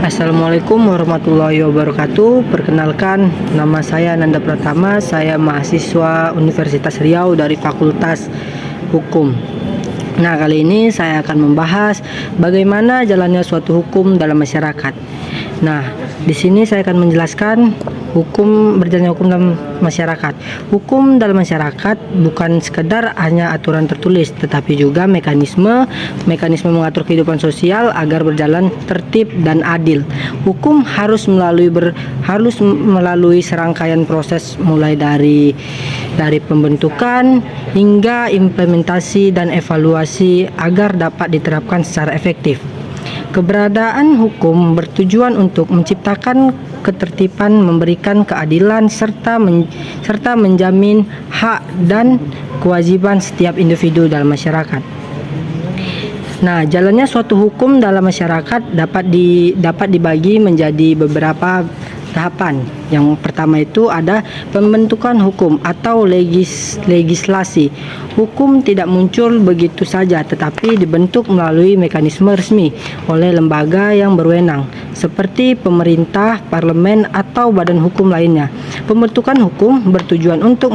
Assalamualaikum warahmatullahi wabarakatuh. Perkenalkan, nama saya Nanda Pratama. Saya mahasiswa Universitas Riau dari Fakultas Hukum. Nah, kali ini saya akan membahas bagaimana jalannya suatu hukum dalam masyarakat. Nah, di sini saya akan menjelaskan berjalannya hukum dalam masyarakat. Hukum dalam masyarakat bukan sekedar hanya aturan tertulis, tetapi juga mekanisme mengatur kehidupan sosial agar berjalan tertib dan adil. Hukum harus melalui serangkaian proses, mulai dari pembentukan hingga implementasi dan evaluasi agar dapat diterapkan secara efektif. Keberadaan hukum bertujuan untuk menciptakan ketertiban, memberikan keadilan, serta menjamin hak dan kewajiban setiap individu dalam masyarakat. Nah, jalannya suatu hukum dalam masyarakat dapat dibagi menjadi beberapa tahapan. Yang pertama itu ada pembentukan hukum atau legislasi. Hukum tidak muncul begitu saja, tetapi dibentuk melalui mekanisme resmi oleh lembaga yang berwenang, seperti pemerintah, parlemen, atau badan hukum lainnya. Pembentukan hukum bertujuan untuk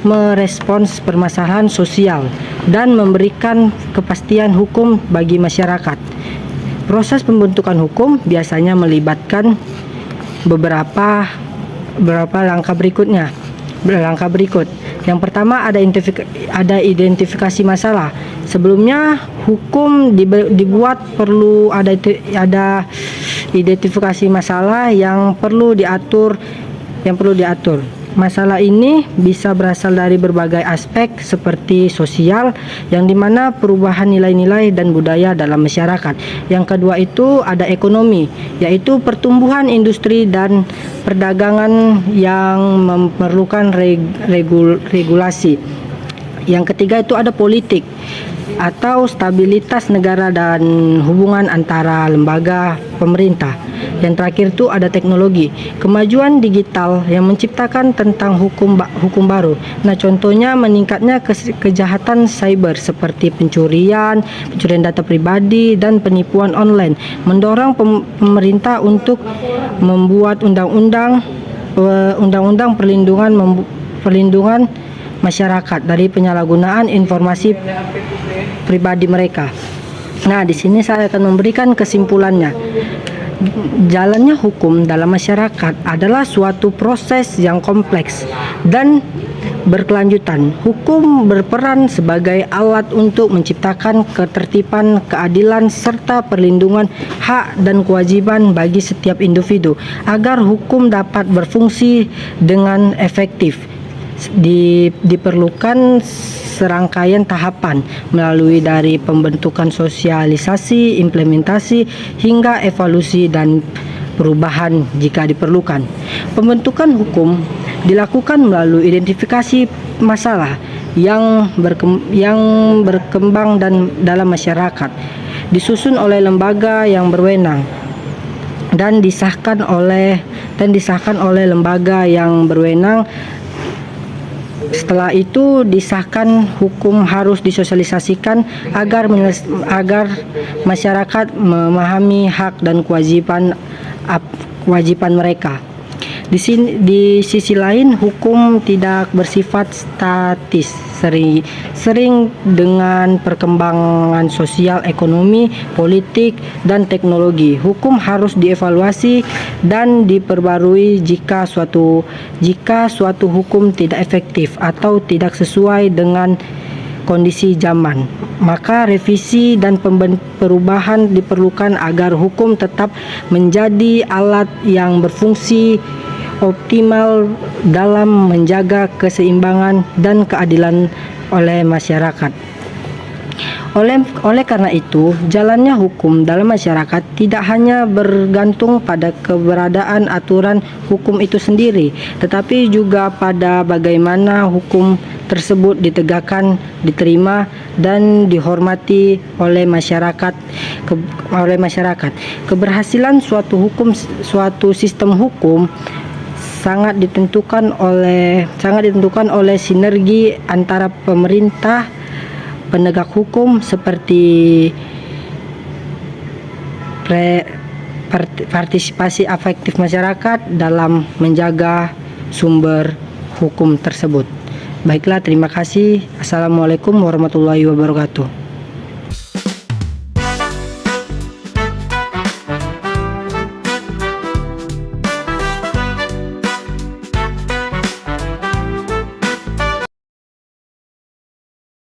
merespons permasalahan sosial dan memberikan kepastian hukum bagi masyarakat. Proses pembentukan hukum biasanya melibatkan beberapa langkah berikut. Yang pertama ada identifikasi masalah. Sebelumnya hukum dibuat perlu ada identifikasi masalah yang perlu diatur. Masalah ini bisa berasal dari berbagai aspek seperti sosial, yang dimana perubahan nilai-nilai dan budaya dalam masyarakat. Yang kedua itu ada ekonomi, yaitu pertumbuhan industri dan perdagangan yang memerlukan regulasi. Yang ketiga itu ada politik atau stabilitas negara dan hubungan antara lembaga pemerintah. Yang terakhir itu ada teknologi, kemajuan digital yang menciptakan tentang hukum baru. Nah, contohnya meningkatnya kejahatan cyber seperti pencurian data pribadi dan penipuan online, mendorong pemerintah untuk membuat undang-undang perlindungan masyarakat dari penyalahgunaan informasi pribadi mereka. Nah, di sini saya akan memberikan kesimpulannya. Jalannya hukum dalam masyarakat adalah suatu proses yang kompleks dan berkelanjutan. Hukum berperan sebagai alat untuk menciptakan ketertiban, keadilan, serta perlindungan hak dan kewajiban bagi setiap individu agar hukum dapat berfungsi dengan efektif. Diperlukan serangkaian tahapan melalui dari pembentukan, sosialisasi, implementasi, hingga evaluasi dan perubahan jika diperlukan. Pembentukan hukum dilakukan melalui identifikasi masalah yang berkembang dalam masyarakat, disusun oleh lembaga yang berwenang dan disahkan oleh lembaga yang berwenang. Setelah itu disahkan, hukum harus disosialisasikan agar masyarakat memahami hak dan kewajiban mereka. Di sisi lain, hukum tidak bersifat statis. Sering dengan perkembangan sosial, ekonomi, politik, dan teknologi, hukum harus dievaluasi dan diperbarui jika suatu hukum tidak efektif atau tidak sesuai dengan kondisi zaman. Maka revisi dan perubahan diperlukan agar hukum tetap menjadi alat yang berfungsi optimal dalam menjaga keseimbangan dan keadilan oleh masyarakat. Oleh karena itu, jalannya hukum dalam masyarakat tidak hanya bergantung pada keberadaan aturan hukum itu sendiri, tetapi juga pada bagaimana hukum tersebut ditegakkan, diterima, dan dihormati oleh masyarakat. Keberhasilan suatu sistem hukum sangat ditentukan oleh sinergi antara pemerintah, penegak hukum seperti partisipasi efektif masyarakat dalam menjaga sumber hukum tersebut. Baiklah, terima kasih. Assalamualaikum warahmatullahi wabarakatuh.